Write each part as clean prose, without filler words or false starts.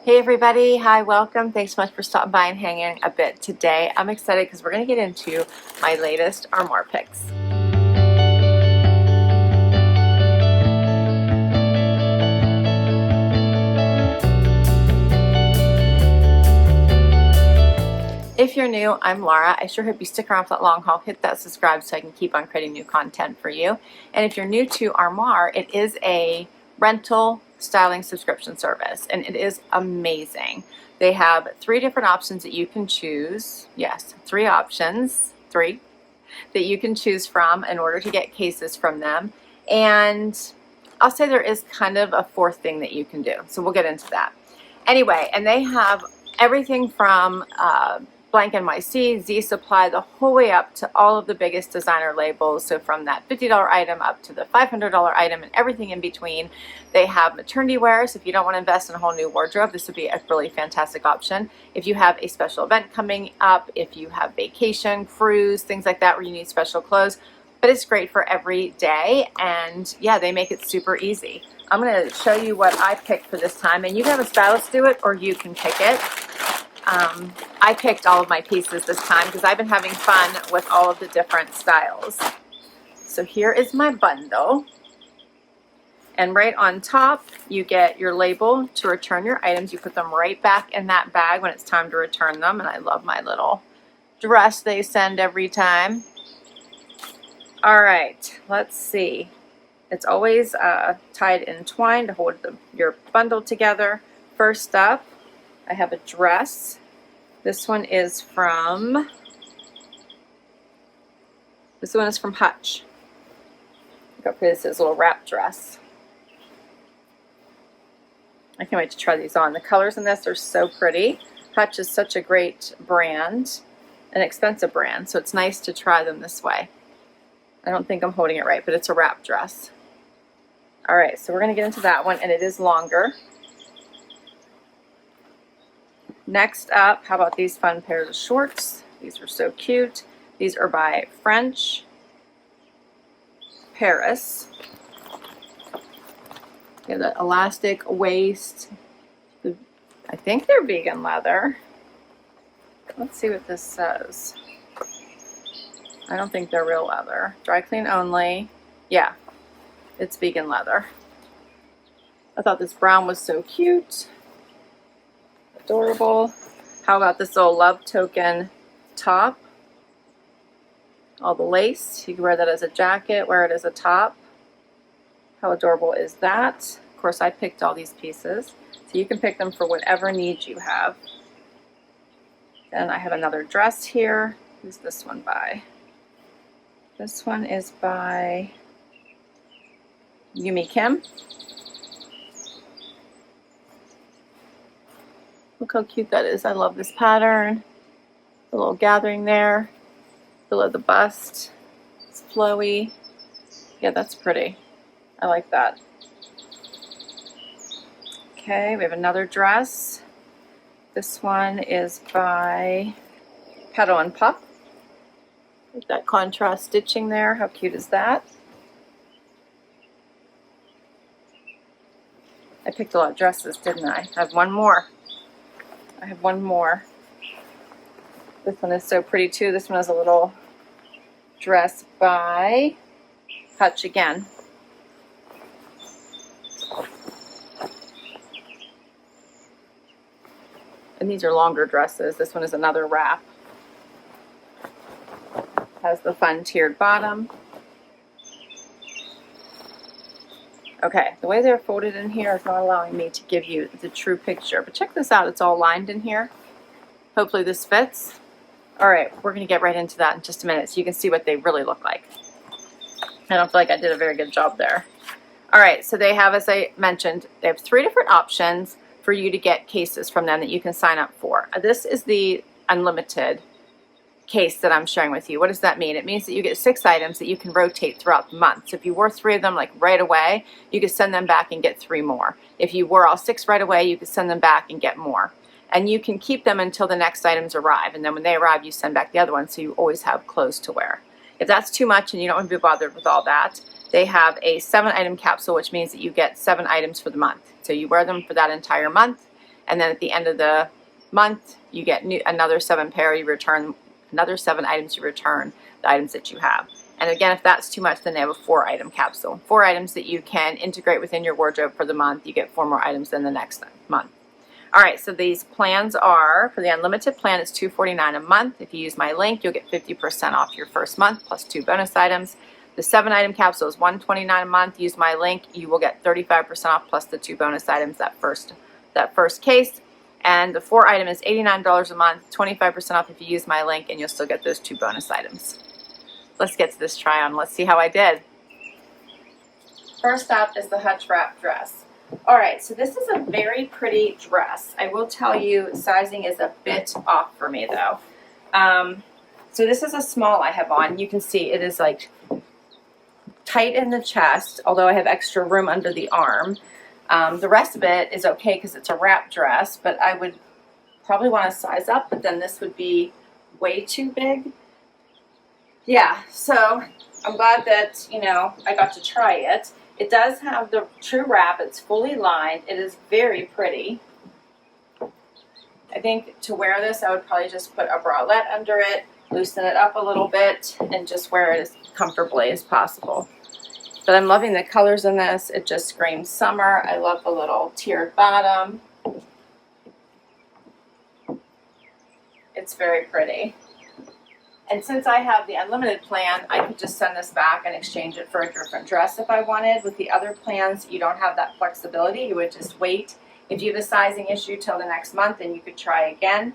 Hey everybody, hi, welcome. Thanks so much for stopping by and hanging a bit today. I'm excited because we're going to get into my latest Armoire picks. If you're new, I'm Laura. I sure hope you stick around for that long haul. Hit that subscribe so I can keep on creating new content for you. And if you're new to Armoire, it is a rental styling subscription service, and it is amazing. They have 3 different options that you can choose. Yes, 3 options, 3, that you can choose from in order to get cases from them. And I'll say there is kind of a 4th thing that you can do. So we'll get into that. Anyway, and they have everything from Blank NYC, Z Supply, the whole way up to all of the biggest designer labels. So from that $50 item up to the $500 item and everything in between. They have maternity wear, so if you don't want to invest in a whole new wardrobe, this would be a really fantastic option. If you have a special event coming up, if you have vacation, cruise, things like that where you need special clothes, but it's great for every day. And yeah, they make it super easy. I'm going to show you what I picked for this time, and you can have a stylist do it or you can pick it. I picked all of my pieces this time because I've been having fun with all of the different styles. So here is my bundle. And right on top, you get your label to return your items. You put them right back in that bag when it's time to return them. And I love my little dress they send every time. All right, let's see. It's always tied in twine to hold your bundle together. First up, I have a dress. This one is from Hutch. Look how pretty this is, a little wrap dress. I can't wait to try these on. The colors in this are so pretty. Hutch is such a great brand, an expensive brand, so it's nice to try them this way. I don't think I'm holding it right, but it's a wrap dress. All right, so we're going to get into that one, and it is longer. Next up, how about these fun pairs of shorts? These are so cute. These are by FRNCH Paris. You have that elastic waist. I think they're vegan leather. Let's see what this says. I don't think they're real leather. Dry clean only. Yeah, it's vegan leather. I thought this brown was so cute. Adorable. How about this little love token top? All the lace. You can wear that as a jacket, wear it as a top. How adorable is that? Of course, I picked all these pieces, so you can pick them for whatever needs you have. Then I have another dress here. Who's this one by? This one is by Yumi Kim. Look how cute that is. I love this pattern. The little gathering there below the bust. It's flowy. Yeah, that's pretty. I like that. Okay, we have another dress. This one is by Petal and Puff. With that contrast stitching there. How cute is that? I picked a lot of dresses, didn't I? I have one more. This one is so pretty too. This one is a little dress by Hutch again. And these are longer dresses. This one is another wrap. Has the fun tiered bottom. Okay, the way they're folded in here is not allowing me to give you the true picture, but check this out. It's all lined in here. Hopefully this fits. All right, we're going to get right into that in just a minute so you can see what they really look like. I don't feel like I did a very good job there. All right, so they have, as I mentioned, they have 3 different options for you to get cases from them that you can sign up for. This is the unlimited case that I'm sharing with you. What does that mean? It means that you get 6 items that you can rotate throughout the month. So if you wore 3 of them like right away, you could send them back and get 3 more. If you wore all 6 right away, you could send them back and get more. And you can keep them until the next items arrive. And then when they arrive, you send back the other ones so you always have clothes to wear. If that's too much and you don't want to be bothered with all that, they have a 7-item capsule, which means that you get 7 items for the month. So you wear them for that entire month, and then at the end of the month you get another 7 pair. You return another 7 items. You return the items that you have. And again, if that's too much, then they have a 4-item capsule. 4 items that you can integrate within your wardrobe for the month. You get 4 more items than the next month. All right, so these plans are, for the unlimited plan, it's $249 a month. If you use my link, you'll get 50% off your first month plus 2 bonus items. The 7-item capsule is $129 a month. Use my link, you will get 35% off plus the 2 bonus items that first case. And the 4-item is $89 a month, 25% off if you use my link, and you'll still get those 2 bonus items. Let's get to this try on. Let's see how I did. First up is the Hutch Wrap dress. All right, so this is a very pretty dress. I will tell you, sizing is a bit off for me though. So this is a small I have on. You can see it is like tight in the chest, although I have extra room under the arm. The rest of it is okay because it's a wrap dress, but I would probably want to size up, but then this would be way too big. Yeah, so I'm glad that, you know, I got to try it. It does have the true wrap. It's fully lined. It is very pretty. I think to wear this, I would probably just put a bralette under it, loosen it up a little bit, and just wear it as comfortably as possible. But I'm loving the colors in this. It just screams summer. I love the little tiered bottom. It's very pretty. And since I have the unlimited plan, I could just send this back and exchange it for a different dress if I wanted. With the other plans, you don't have that flexibility. You would just wait. If you have a sizing issue till the next month, then you could try again.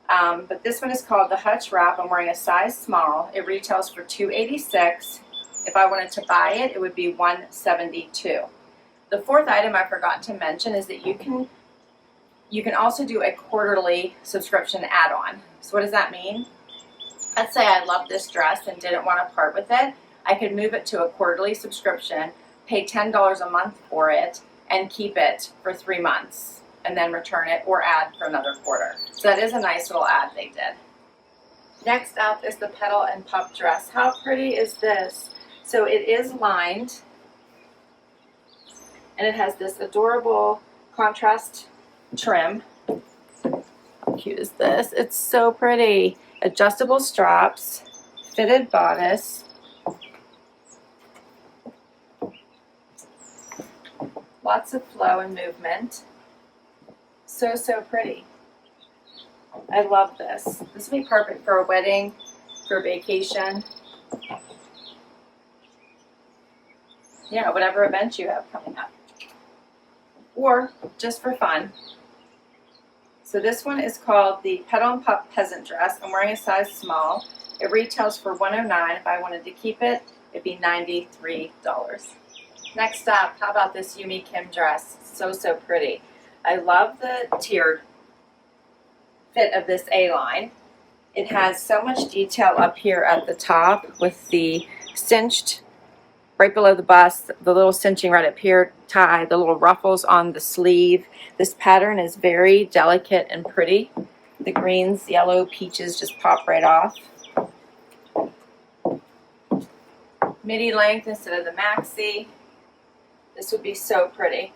But this one is called the Hutch Wrap. I'm wearing a size small. It retails for $286. If I wanted to buy it, it would be $172. The 4th item I forgot to mention is that you can also do a quarterly subscription add-on. So what does that mean? Let's say I love this dress and didn't want to part with it. I could move it to a quarterly subscription, pay $10 a month for it, and keep it for 3 months, and then return it or add for another quarter. So that is a nice little ad they did. Next up is the Petal and Pup dress. How pretty is this? So it is lined, and it has this adorable contrast trim. How cute is this? It's so pretty. Adjustable straps, fitted bodice, lots of flow and movement. So pretty. I love this. This would be perfect for a wedding, for a vacation. Yeah, whatever event you have coming up. Or just for fun. So this one is called the Petal and Pup Peasant dress. I'm wearing a size small. It retails for $109. If I wanted to keep it, it'd be $93. Next up, how about this Yumi Kim dress? So pretty. I love the tiered fit of this A-line. It has so much detail up here at the top with the cinched right below the bust, the little cinching right up here, tie, the little ruffles on the sleeve. This pattern is very delicate and pretty. The greens, yellow, peaches just pop right off. Midi length instead of the maxi. This would be so pretty.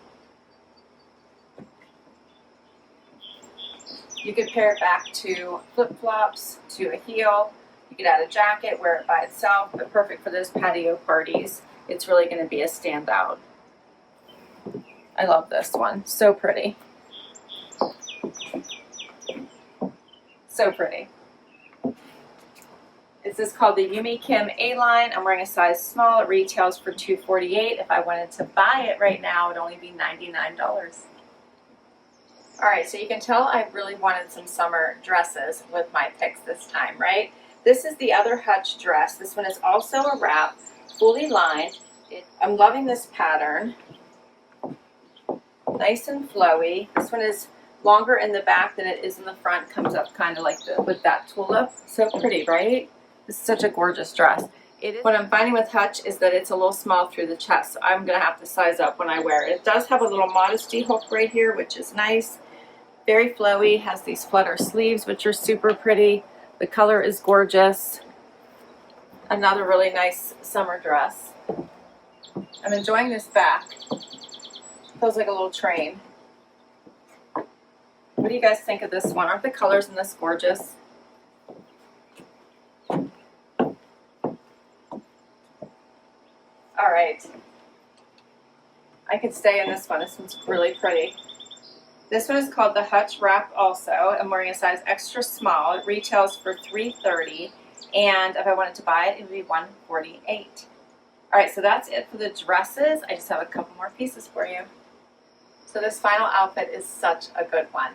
You could pair it back to flip-flops, to a heel. You could add a jacket, wear it by itself, but perfect for those patio parties. It's really going to be a standout. I love this one. So pretty. So pretty. This is called the Yumi Kim A-Line. I'm wearing a size small. It retails for $248. If I wanted to buy it right now, it would only be $99. All right, so you can tell I really wanted some summer dresses with my picks this time, right? This is the other Hutch dress. This one is also a wrap, fully lined. I'm loving this pattern. Nice and flowy. This one is longer in the back than it is in the front. Comes up kind of like with that tulip. So pretty, right? This is such a gorgeous dress. What I'm finding with Hutch is that it's a little small through the chest, so I'm going to have to size up when I wear it. It does have a little modesty hook right here, which is nice. Very flowy. Has these flutter sleeves, which are super pretty. The color is gorgeous. Another really nice summer dress. I'm enjoying this back. Feels like a little train. What do you guys think of this one? Aren't the colors in this gorgeous? All right. I could stay in this one. This one's really pretty. This one is called the Hutch Wrap also. I'm wearing a size extra small. It retails for $3.30, and if I wanted to buy it, it would be $148. All right, so that's it for the dresses. I just have a couple more pieces for you. So this final outfit is such a good one.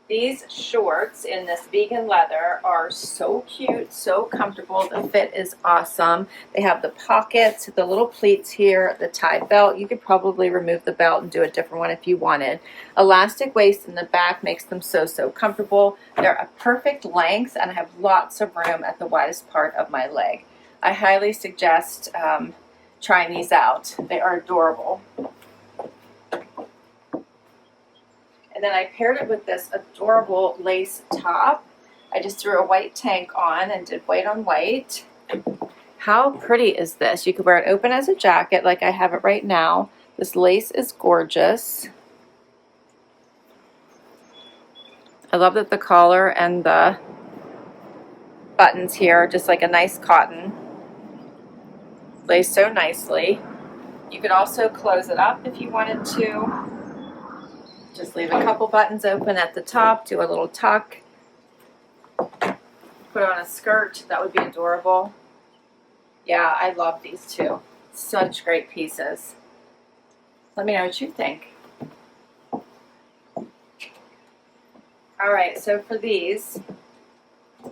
These shorts in this vegan leather are so cute, so comfortable. The fit is awesome. They have the pockets, the little pleats here, the tie belt. You could probably remove the belt and do a different one if you wanted. Elastic waist in the back makes them so comfortable. They're a perfect length, and I have lots of room at the widest part of my leg. I highly suggest trying these out. They are adorable. And then I paired it with this adorable lace top. I just threw a white tank on and did white on white. How pretty is this? You could wear it open as a jacket like I have it right now. This lace is gorgeous. I love that the collar and the buttons here are just like a nice cotton. Lace so nicely. You could also close it up if you wanted to. Just leave a couple buttons open at the top, do a little tuck, put on a skirt. That would be adorable. Yeah, I love these two. Such great pieces. Let me know what you think. All right, so for these,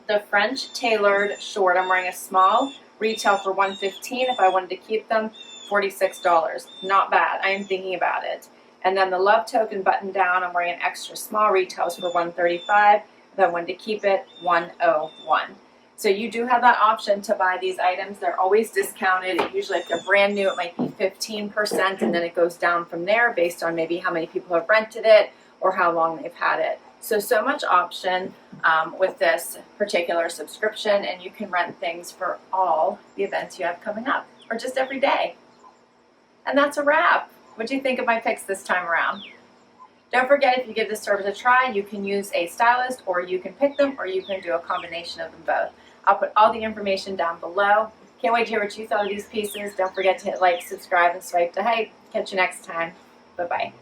the French tailored short, I'm wearing a small, retail for $115. If I wanted to keep them, $46. Not bad. I am thinking about it. And then the Love Token button down, I'm wearing an extra small, retails for $135. If I wanted to keep it, $101. So you do have that option to buy these items. They're always discounted. Usually if they're brand new, it might be 15%, and then it goes down from there based on maybe how many people have rented it or how long they've had it. So much option with this particular subscription, and you can rent things for all the events you have coming up, or just every day. And that's a wrap. What do you think of my picks this time around? Don't forget, if you give this service a try, you can use a stylist, or you can pick them, or you can do a combination of them both. I'll put all the information down below. Can't wait to hear what you thought of these pieces. Don't forget to hit like, subscribe, and swipe to hype. Catch you next time. Bye-bye.